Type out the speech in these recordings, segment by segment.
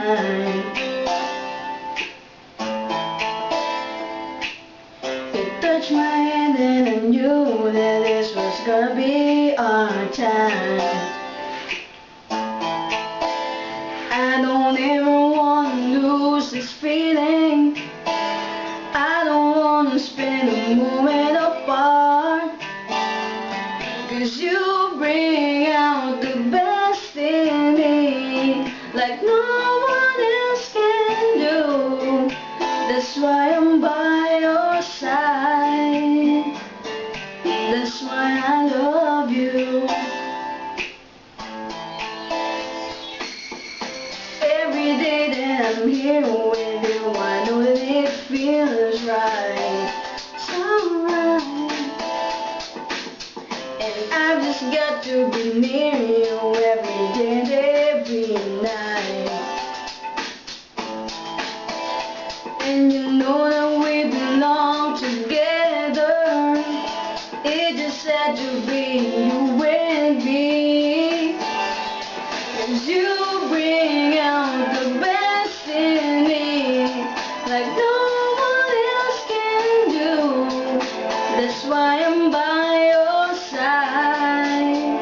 mine. It touched my hand and I knew that this was gonna be our time. I don't ever want to lose this feeling. I don't want to spend a moment apart, 'cause you bring out the best in me like no one else can do. That's why I'm by your side. That's why I love you. Every day that I'm here with you, I know that it feels right, so right. And I've just got to be near you every day and every night. And you know that we belong together. It just had to be you and me. 'Cause you bring out the best in me like no one else can do. That's why I'm by your side.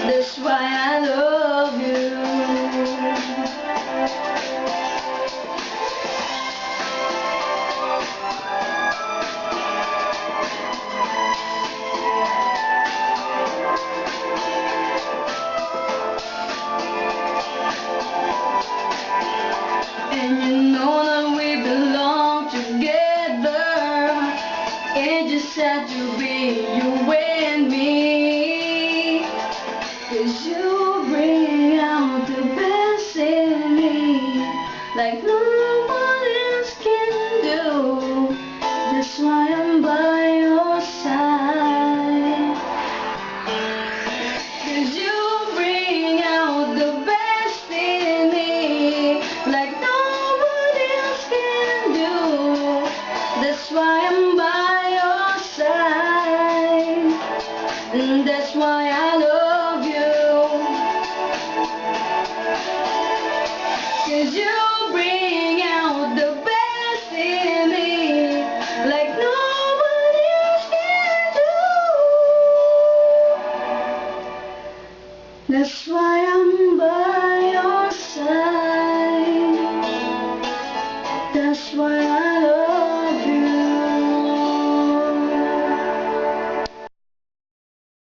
That's why I love you. And you know that we belong together. It just had to be you and me. 'Cause you bring out the best in me like no one else can do. That's why I'm by your side. 'Cause you bring out the best in me like no one else can do. That's why I'm by your side. And that's why I love you. 'Cause you bring out the best in me like no one else can do. That's why I'm by your side. That's why I love you.